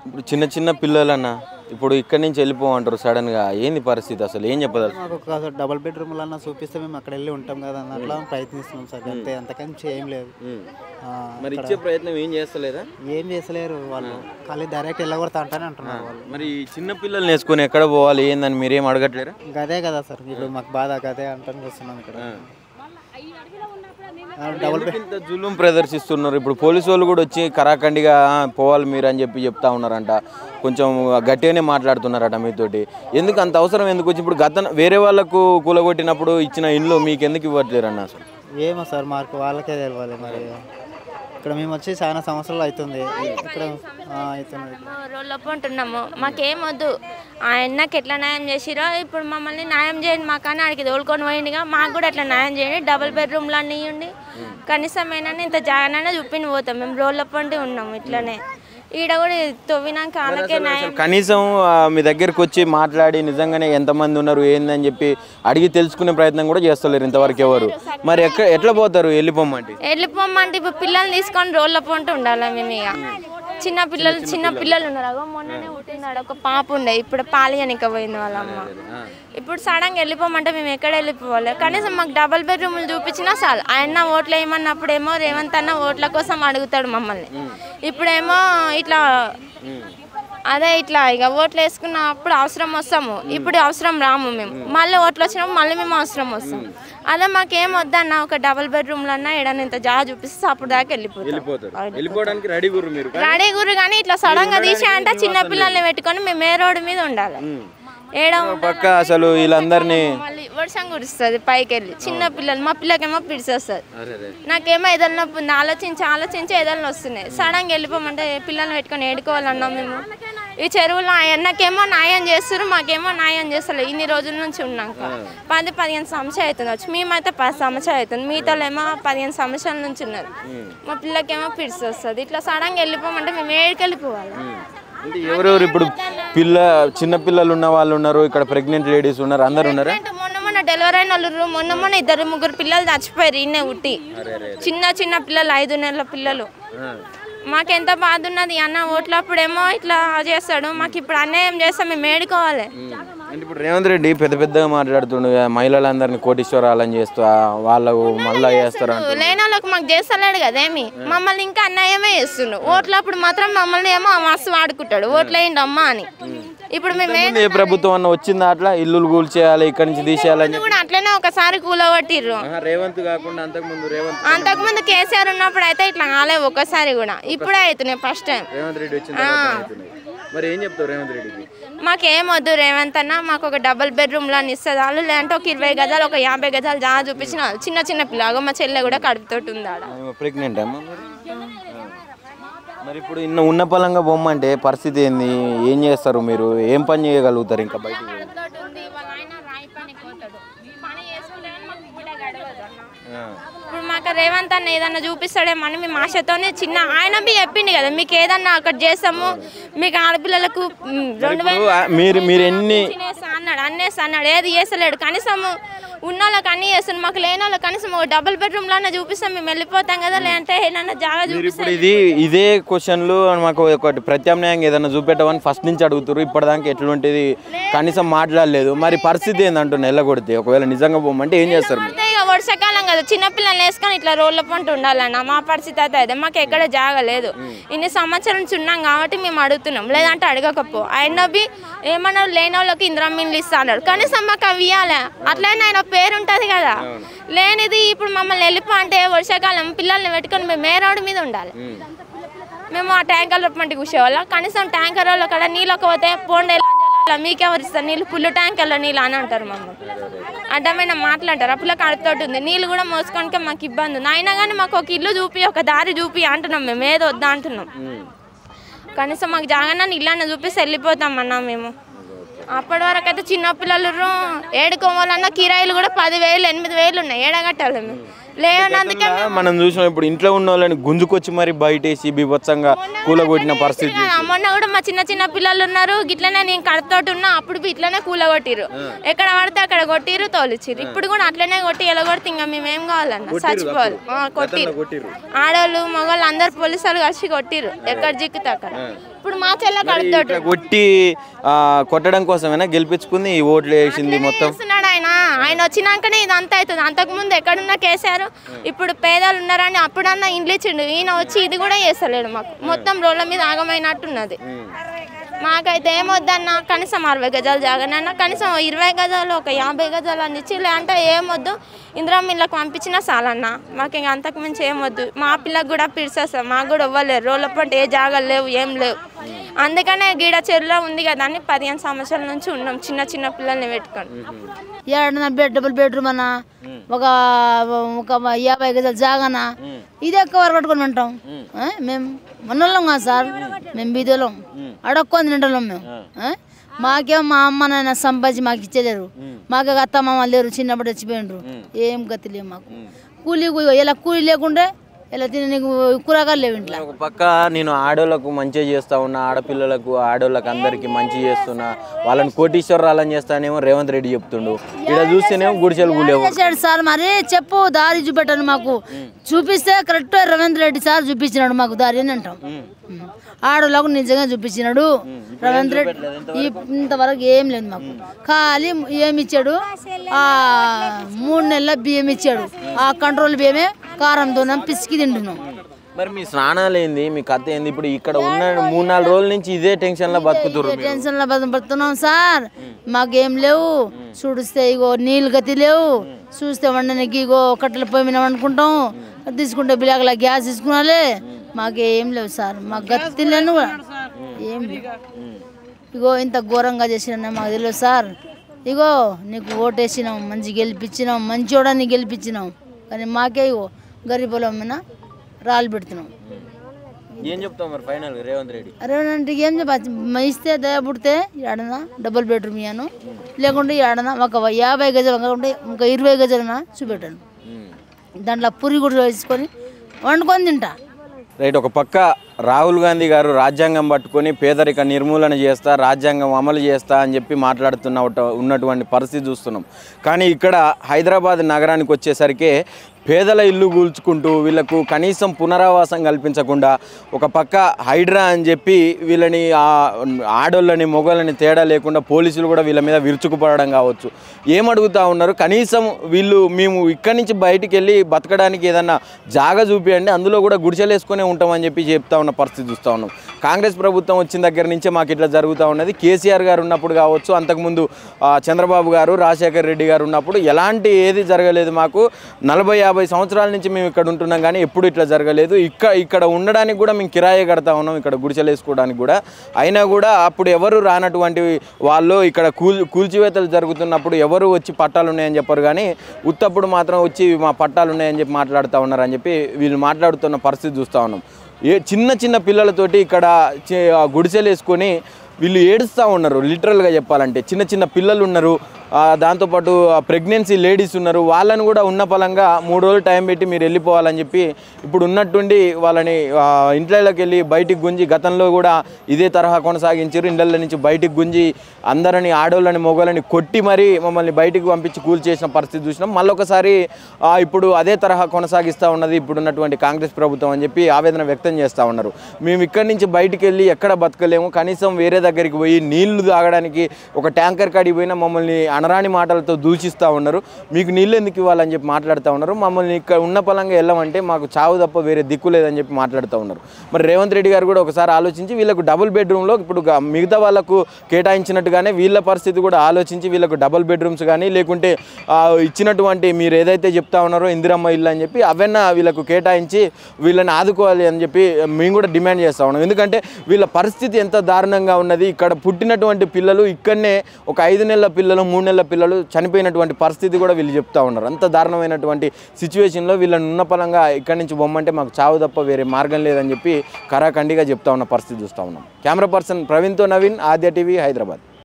ఇప్పుడు చిన్న చిన్న పిల్లలన్నా ఇప్పుడు ఇక్కడి నుంచి వెళ్ళిపోమంటారు సడన్గా, ఏంది పరిస్థితి అసలు ఏం చెప్పదాలి? మాకు ఒక డబుల్ బెడ్రూమ్లు అన్న చూపిస్తే మేము అక్కడ వెళ్ళి ఉంటాం కదా అన్నట్లా ప్రయత్నిస్తున్నాం సార్, అంతే, అంతకంటే ఏం లేదు. మరి ఇచ్చే ప్రయత్నం ఏం చేస్తలేదా? ఏం చేస్తలేరు వాళ్ళు, ఖాళీ డైరెక్ట్ వెళ్ళగొడతా అంటానే అంటున్నారు వాళ్ళు. మరి చిన్న పిల్లల్ని వేసుకొని ఎక్కడ పోవాలి ఏందని మీరేం అడగట్లేరా? గదే కదా సార్, ఇప్పుడు మాకు బాధ గదే అంటాను వస్తున్నాం ఇక్కడ. డబుల్ బెడ్ ఇంత జులుం ప్రదర్శిస్తున్నారు. ఇప్పుడు పోలీసు వాళ్ళు కూడా వచ్చి కరాఖండిగా పోవాలి మీరు అని చెప్తా ఉన్నారంట, కొంచెం గట్టిగానే మాట్లాడుతున్నారట మీతోటి. ఎందుకు అంత అవసరం ఎందుకు వచ్చి? ఇప్పుడు వేరే వాళ్ళకు కూలగొట్టినప్పుడు ఇచ్చిన ఇండ్లు మీకు ఎందుకు ఇవ్వట్లేరన్న? అసలు ఏమో సార్, మాకు వాళ్ళకే తెలియాలి. మరి ఇక్కడ మేము వచ్చి చాలా సంవత్సరాలు అవుతుంది ఇక్కడ అవుతుంది. రోడ్లప్పు ఉంటున్నాము, మాకేమొద్దు. ఆయనకి ఎట్లా న్యాయం చేసిరో ఇప్పుడు మమ్మల్ని న్యాయం చేయండి, మాకన్నా ఆడికి తోలుకొని పోయిందిగా, మాకు కూడా అట్లా న్యాయం చేయండి. డబుల్ బెడ్రూమ్లు అన్నీ ఇవ్వండి, కనీసమైనా ఇంత జాగానైనా చూపిని పోతాం. మేము రోడ్లప్పు ఉంటే ఉన్నాము ఇట్లనే. ఈడ కూడా తవ్వినాక వాళ్ళకే న్యాయం. కనీసం మీ దగ్గరికి వచ్చి మాట్లాడి నిజంగానే ఎంతమంది ఉన్నారు ఏందని చెప్పి అడిగి తెలుసుకునే ప్రయత్నం కూడా చేస్తలేరు ఇంతవరకు ఎవరు. మరి ఎట్లా పోతారు వెళ్ళిపోమ్మంటే? ఇప్పుడు పిల్లల్ని తీసుకొని రోడ్లప్పు ఉంటూ ఉండాలి మేము. ఇక చిన్న పిల్లలు ఉన్నారు, మొన్ననే పుట్టినాడు ఒక పాప ఉండే, ఇప్పుడు పాలియనిక పోయింది వాళ్ళ అమ్మ. ఇప్పుడు సడన్గా వెళ్ళిపోమంటే మేము ఎక్కడ వెళ్ళిపోవాలి? కనీసం మాకు డబుల్ బెడ్రూమ్లు చూపించినా చాలు. ఆయన ఓట్లు వేయమన్నప్పుడేమో రేవంత్ అన్న ఓట్ల కోసం అడుగుతాడు మమ్మల్ని, ఇప్పుడేమో ఇట్లా అదే ఇట్లా ఇక ఓట్లు వేసుకున్నప్పుడు అవసరం వస్తాము, ఇప్పుడు అవసరం రాము మేము. మళ్ళీ ఓట్లు వచ్చినప్పుడు మళ్ళీ మేము అవసరం వస్తాం. అదే మాకేం వద్దన్న, ఒక డబుల్ బెడ్రూమ్లు అన్నా ఏడన్నా ఇంత జాగా చూపిస్తే అప్పుడు దాకా రెడీ గురు. కానీ ఇట్లా సడన్ గా తీసేయంటే చిన్న పిల్లల్ని పెట్టుకొని మేము ఏ రోడ్డు మీద ఉండాలి? పక్క అసలు వీళ్ళందరినీ మళ్ళీ వర్షం కురుస్తుంది పైకి వెళ్ళి, చిన్న పిల్లలు, మా పిల్లకేమో పిడిచేస్తుంది, నాకేమో ఏదైనా ఉంది. ఆలోచించి ఏదైనా వస్తున్నాయి. సడన్గా వెళ్ళిపోమంటే పిల్లల్ని పెట్టుకొని ఏడుకోవాలన్నాం మేము. ఈ చెరువులో ఆయనకేమో న్యాయం చేస్తారు, మాకేమో న్యాయం చేస్తలేదు. ఇన్ని రోజుల నుంచి ఉన్నాక 10-15 సంవత్సరాలు అవుతుంది వచ్చి, మేమైతే 10 సంవత్సరాలు అవుతుంది, మిగతాలేమో 15 సంవత్సరాల నుంచి ఉన్నారు. మా పిల్లకేమో పిడిచి వస్తుంది. ఇట్లా సడన్గా వెళ్ళిపోమంటే మేము ఏడికి వెళ్ళిపోవాలి? ఎవరెవరు ఇప్పుడు చిన్న పిల్లలు ఉన్న వాళ్ళు ఉన్నారు, ఇక్కడ ప్రెగ్నెంట్ లేడీస్ ఉన్నారు, అందరు ఉన్నారు. మొన్న డెలివరీ అయిన వాళ్ళు మొన్న 2-3 పిల్లలు చచ్చిపోయారు ఇన్నే ఉట్టి, చిన్న పిల్లలు, 5 నెలల పిల్లలు. మాకెంత బాధ ఉన్నది. అన్న ఓట్లప్పుడేమో ఇట్లా చేస్తాడు, మాకు ఇప్పుడు అన్యాయం చేస్తాం, మేము ఏడుకోవాలి. ఇప్పుడు రేవంత్ రెడ్డి పెద్దగా మాట్లాడుతుండు, మహిళలందరినీ కోటీశ్వరాలని చేస్తూ వాళ్ళకు మళ్ళా చేస్తారు. లేని వాళ్ళకి మాకు చేస్తలేడు కదేమి, మమ్మల్ని ఇంకా అన్యాయమే చేస్తుండు. ఓట్లప్పుడు మాత్రం మమ్మల్ని ఏమో మస్తు వాడుకుంటాడు, ఓట్లేయండి అమ్మా అని. ఇప్పుడు మేము ఏ ప్రభుత్వం అన్న వచ్చిందా అట్లా ఇల్లు కూల్చేయాలి, ఇక్కడ నుంచి తీసేయాలని కూడా అట్లనే ఒకసారి కూలగొట్టిర్రు. రేవంత్ కాకుండా అంతకుముందు కేసీఆర్ ఉన్నప్పుడు అయితే ఇట్లా కాలేదు ఒకసారి కూడా, ఇప్పుడే అవుతున్నాయి ఫస్ట్ టైం. మరి ఏం చెప్తావు రేవంత్ రెడ్డికి? మాకేమొద్దు రేవంత్ అన్న, మాకు ఒక డబుల్ బెడ్రూమ్లో ఇస్తుంది వాళ్ళు, లేదంటే ఒక 20 గజాలు, ఒక 50 గజాలు జాగా చూపించిన చిన్న పిల్లగా. మా చెల్లె కూడా కడుపుతోటి ఉంది ఆడ, ప్రెగ్నెంట్. మరి ఇప్పుడు ఉన్న పలంగా బొమ్మంటే పరిస్థితి ఏంది? ఏం చేస్తారు మీరు? ఏం పని చేయగలుగుతారు ఇంకా బయట? ఇప్పుడు మాకు రేవంత్ అన్న ఏదన్నా చూపిస్తాడేమని మేము ఆశతోనే ఆయన బి చెప్పింది కదా, మీకు ఏదన్నా అక్కడ చేస్తాము, మీకు ఆడపిల్లలకు 2000 మీరు ఎన్ని అన్నాడు, ఏది చేస్తలేడు. కనీసం ఉన్న వాళ్ళకి అన్నీ చేస్తున్నాడు, మాకు లేని వాళ్ళకి కనీసం డబుల్ బెడ్రూమ్లో అన్న చూపిస్తాం, మేము వెళ్ళిపోతాం కదా. లేదంటే ఏదన్నా జాగా చూపిస్తాం. ఇదే క్వశ్చన్లు మాకు ఒకటి ప్రత్యామ్నాయంగా ఏదన్నా చూపెట్టమని ఫస్ట్ నుంచి అడుగుతారు, ఇప్పటిదాకా ఎట్లుంటేది కనీసం మాట్లాడలేదు. మరి పరిస్థితి ఏందంటూ నెల్లగొడితే ఒకవేళ నిజంగా పోమంటే ఏం చేస్తారు? వర్షాకాలం కదా, చిన్నపిల్లల్ని వేసుకొని ఇట్లా రోడ్ల పంట ఉండాలన్న మా పరిస్థితి అయితే అదే. మాకు ఎక్కడ జాగలేదు, ఇన్ని సంవత్సరాల నుంచి ఉన్నాం కాబట్టి మేము అడుగుతున్నాం, లేదంటే అడగకపో. ఆయన బి ఏమన్నా లేని వాళ్ళకి ఇంద్రమిన్లు ఇస్తా అన్నాడు, కనీసం మాకు అవి ఇవ్వాలి. అట్లనే ఆయన పేరు ఉంటుంది కదా, లేనిది ఇప్పుడు మమ్మల్ని వెళ్ళిపో అంటే వర్షాకాలం పిల్లల్ని పెట్టుకొని మేము ఏ రోడ్డు మీద ఉండాలి? మేము ఆ ట్యాంకర్ల పంట కూర్చోవాలా? కనీసం ట్యాంకర్ వాళ్ళు అక్కడ నీళ్ళు పోతే పోండే మీకెవరు ఇస్తారు నీళ్ళు, ఫుల్ ట్యాంకర్ల నీళ్ళు అని అంటారు. మమ్మల్ని అడ్డమైన మాట్లాడతారు. అప్పుల కడుతోటి ఉంది, నీళ్ళు కూడా మోసుకోనికే మాకు ఇబ్బంది ఉంది. అయినా కానీ మాకు ఒక ఇల్లు చూపి, ఒక దారి చూపి అంటున్నాం, మేము ఏదో వద్దా అంటున్నాం. కనీసం మాకు జాగన్నా ఇల్లు చూపిస్తే వెళ్ళిపోతాం అన్నా మేము. అప్పటి వరకు అయితే చిన్నపిల్లలు ఏడుకోవాలన్నా కిరాయిలు కూడా 10,000 8,000 ఉన్నాయి, ఏడగట్టాలి మేము. లేనందుకే మనం చూసినాం ఇప్పుడు ఇంట్లో ఉన్న వాళ్ళని గుంజుకొచ్చి మరి బయటేసి బీభత్సంగా కూలగొట్టిన పరిస్థితి. మొన్న కూడా మా చిన్న చిన్న పిల్లలు ఉన్నారు గిట్లనే నేను కడుపుతోటి ఉన్నా అప్పుడు ఇట్లనే కూలగొట్టిరు, ఎక్కడ పడితే అక్కడ కొట్టిరు తోలిచ్చిరు. ఇప్పుడు కూడా అట్లనే కొట్టి ఎలా కొడితే ఇంకా మేమేం కావాలన్నా చచ్చిపోవాలి. కొట్టిరు ఆడవాళ్ళు మగవాళ్ళు అందరు పోలీసు వాళ్ళు కలిసి కొట్టిరు ఎక్కడ జిక్కుతే అక్కడ. ఇప్పుడు మా చెల్ల కడుపుతోటి కొట్టి కొట్టడం కోసమేనా గెలిపించుకుంది ఈ ఓట్లు వేసింది మొత్తం. ఆయన వచ్చినాకనే ఇదంతా అవుతుంది. అంతకుముందు ఎక్కడున్నా కేసీఆర్ ఇప్పుడు పేదలు ఉన్నారని అప్పుడన్నా ఇండ్లు ఇచ్చిండు, ఈయన వచ్చి ఇది కూడా చేస్తలేడు. మాకు మొత్తం రోడ్ల మీద ఆగమైనట్టున్నది. మాకైతే ఏమొద్దన్న కనీసం 60 గజాలు జాగనన్నా కనీసం 20 గజాలు ఒక 50 గజాలు అని ఇచ్చి అంటే ఏమొద్దు ఇందిరమ్మ ఇళ్ళకి పంపించినా చాలన్న. మాకు ఇంకా అంతకుమించి ఏమొద్దు. మా పిల్లకి కూడా పిడిచేస్తాం, మాకు కూడా ఇవ్వలేరు. రోడ్ల పంట ఏ జాగాలు లేవు ఏం లేవు. అందుకనే గీడ చెరువులో ఉంది కదా అని 15 సంవత్సరాల నుంచి ఉన్నాం చిన్న చిన్న పిల్లల్ని పెట్టుకొని. డబుల్ బెడ్రూమ్ అన్న ఒక 50 గజాలు జాగానా ఇది ఎక్కువ వరకు కట్టుకొని ఉంటాం. మేము మొన్నోళ్ళం కాదు సార్, మేము బీదోళ్ళం అడక్కొని తింటాం మేము. మాకేమో మా అమ్మ నాయన సంపాదించి మాకు ఇచ్చేలేరు, మాకు అత్త మామ లేరు, చిన్నప్పుడు చచ్చిపోయినరు, ఏం గతి లేవు మాకు. కూలీ ఇలా కూలీ లేకుంటే ఇలా తిని నీకు కూరగాయలు లేవు ఇంట్లో. ఒక పక్క నేను ఆడోళ్ళకు మంచిగా చేస్తా ఉన్నా, ఆడపిల్లలకు ఆడోళ్ళకి అందరికి మంచి చేస్తున్నా, వాళ్ళని కోటీశ్వరాలని చేస్తానేమో రేవంత్ రెడ్డి చెప్తుండు. ఇక్కడ చూస్తేనేమో గుడిసెలు కూలేవు సార్. మరి చెప్పు దారి చూపెట్టాను మాకు, చూపిస్తే కరెక్ట్ రేవంత్ రెడ్డి సార్ చూపించినాడు మాకు దారి అని అంటాం. ఆడోళ్ళకు నిజంగా చూపించినాడు రేవంత్ రెడ్డి. ఇంతవరకు ఏం లేదు మాకు, ఖాళీ ఏమి ఇచ్చాడు 3 నెలల బియ్యం ఇచ్చాడు. ఆ కంట్రోల్ బియ్యమే కారంతో పిసికి తింటున్నాం. మరి మీ స్నానాలు ఏంది, మీ కథ ఏంది? ఇప్పుడు ఇక్కడ ఉన్న 3-4 రోజుల నుంచి ఇదే టెన్షన్ లో బతుకుతున్నారు. టెన్షన్ లో బతుకుతున్నాం సార్. మాకేం లేవు, చూడిస్తే ఇగో నీళ్ళు గతి లేవు, చూస్తే వండడానికి ఇగో కట్టెల పొయ్యి మీద వండుకుంటాం, తీసుకుంటే బిలాగలా గ్యాస్ తీసుకున్నాలే. మాకేం లేవు సార్, మాకు గతి లేను కూడా ఏం లేవు. ఇగో ఇంత ఘోరంగా చేసిన మాకు తెలియదు సార్. ఇగో నీకు ఓటేసినాం, మంచి గెలిపించినాం, మంచోడాన్ని గెలిపించినాం, కానీ మాకే ఇగో గరీబుల మీద రాళ్ళు పెడుతున్నాం. ఏం చెప్తాం మరి ఫైనల్ రేవంత్ రెడ్డి? రేవంత్ ఏం చెప్పచ్చు, ఇస్తే దయ పుడితే ఏడనా డబుల్ బెడ్రూమ్ ఇయ్యాను, లేకుంటే ఏడనా ఒక 50 గజాలు కాకుంటే ఇంకా 20 గజాలన్నా చూపెట్టాను. దాంట్లో పురి కూడా వేసుకొని వండుకొని తింటా. రైట్. ఒక పక్క రాహుల్ గాంధీ గారు రాజ్యాంగం పట్టుకొని పేదరిక నిర్మూలన చేస్తా, రాజ్యాంగం అమలు చేస్తా అని చెప్పి ఉన్నటువంటి పరిస్థితి చూస్తున్నాం. కానీ ఇక్కడ హైదరాబాద్ నగరానికి వచ్చేసరికి పేదల ఇల్లు కూల్చుకుంటూ వీళ్ళకు కనీసం పునరావాసం కల్పించకుండా ఒక పక్క హైడ్రా అని చెప్పి వీళ్ళని ఆడోళ్ళని మొగోళ్ళని తేడా లేకుండా పోలీసులు కూడా వీళ్ళ మీద విరుచుకుపడడం కావచ్చు. ఏమడుగుతూ ఉన్నారు, కనీసం వీళ్ళు మేము ఇక్కడి నుంచి బయటికి వెళ్ళి బతకడానికి ఏదన్నా జాగా చూపియండి, అందులో కూడా గుడిసెలు వేసుకునే ఉంటామని చెప్పి చెప్తా ఉన్న పరిస్థితి చూస్తూ ఉన్నాం. కాంగ్రెస్ ప్రభుత్వం వచ్చిన దగ్గర నుంచే మాకు ఇట్లా జరుగుతూ ఉన్నది. కేసీఆర్ గారు ఉన్నప్పుడు కావచ్చు, అంతకుముందు చంద్రబాబు గారు, రాజశేఖర్ రెడ్డి గారు ఉన్నప్పుడు ఎలాంటి ఏది జరగలేదు. మాకు 40-50 సంవత్సరాల నుంచి మేము ఇక్కడ ఉంటున్నాం, కానీ ఎప్పుడు ఇట్లా జరగలేదు. ఇక్కడ ఉండడానికి కూడా మేము కిరాయి కడతా ఉన్నాం, ఇక్కడ గుడిసెలు వేసుకోవడానికి కూడా. అయినా కూడా అప్పుడు ఎవరు రానటువంటి వాళ్ళు ఇక్కడ కూల్చివేతలు జరుగుతున్నప్పుడు ఎవరు వచ్చి పట్టాలు ఉన్నాయని చెప్పారు, కానీ ఉత్తప్పుడు మాత్రం వచ్చి మా పట్టాలు ఉన్నాయని చెప్పి మాట్లాడుతూ ఉన్నారని చెప్పి వీళ్ళు మాట్లాడుతున్న పరిస్థితి చూస్తూ ఉన్నాం. చిన్న చిన్న పిల్లలతోటి ఇక్కడ గుడిసెలు వేసుకొని వీళ్ళు ఏడుస్తూ ఉన్నారు. లిటరల్గా చెప్పాలంటే చిన్న చిన్న పిల్లలు ఉన్నారు, దాంతోపాటు ప్రెగ్నెన్సీ లేడీస్ ఉన్నారు. వాళ్ళని కూడా ఉన్న పలంగా 3 రోజులు టైం పెట్టి మీరు వెళ్ళిపోవాలని చెప్పి ఇప్పుడు ఉన్నట్టుండి వాళ్ళని ఇంట్లోకి వెళ్ళి బయటికి గుంజి, గతంలో కూడా ఇదే తరహా కొనసాగించారు. ఇండ్ల నుంచి బయటికి గుంజి అందరినీ ఆడోళ్ళని మొగోళ్ళని కొట్టి మరీ మమ్మల్ని బయటికి పంపించి కూల్చేసిన పరిస్థితి చూసినాం. మళ్ళొకసారి ఇప్పుడు అదే తరహా కొనసాగిస్తూ ఉన్నది ఇప్పుడున్నటువంటి కాంగ్రెస్ ప్రభుత్వం అని చెప్పి ఆవేదన వ్యక్తం చేస్తూ ఉన్నారు. మేము ఇక్కడి నుంచి బయటికి వెళ్ళి ఎక్కడ బతకలేము, కనీసం వేరే దగ్గరికి పోయి నీళ్లు తాగడానికి ఒక ట్యాంకర్ కాడికి పోయినా మమ్మల్ని అనరాని మాటలతో దూషిస్తూ ఉన్నారు. మీకు నీళ్ళు ఎందుకు ఇవ్వాలని చెప్పి మాట్లాడుతూ ఉన్నారు. మమ్మల్ని ఇక్కడ ఉన్న పలంగా వెళ్ళమంటే మాకు చావు తప్ప వేరే దిక్కు లేదని చెప్పి మాట్లాడుతూ ఉన్నారు. మరి రేవంత్ రెడ్డి గారు కూడా ఒకసారి ఆలోచించి వీళ్ళకు డబుల్ బెడ్రూమ్లో ఇప్పుడు మిగతా వాళ్ళకు కేటాయించినట్టుగానే వీళ్ళ పరిస్థితి కూడా ఆలోచించి వీళ్ళకు డబుల్ బెడ్రూమ్స్ కానీ లేకుంటే ఇచ్చినటువంటి మీరు ఏదైతే చెప్తా ఉన్నారో ఇందిరమ్మ ఇల్లు అని చెప్పి అవన్నీ వీళ్ళకు కేటాయించి వీళ్ళని ఆదుకోవాలి అని చెప్పి మేము కూడా డిమాండ్ చేస్తూ ఉన్నాం. ఎందుకంటే వీళ్ళ పరిస్థితి ఎంత దారుణంగా ఉన్నది. ఇక్కడ పుట్టినటువంటి పిల్లలు ఇక్కడనే ఒక 5 నెలల పిల్లలు 3 నెలల పిల్లలు చనిపోయినటువంటి పరిస్థితి కూడా వీళ్ళు చెప్తా ఉన్నారు. అంత దారుణమైనటువంటి సిచ్యువేషన్లో వీళ్ళని ఉన్న పలంగా ఇక్కడి నుంచి బొమ్మంటే మాకు చావు తప్ప వేరే మార్గం లేదని చెప్పి కరాఖండిగా చెప్తా ఉన్న పరిస్థితి చూస్తూ ఉన్నాం. కెమెరా పర్సన్ ప్రవీణ్తో నవీన్, ఆద్య టీవీ, హైదరాబాద్.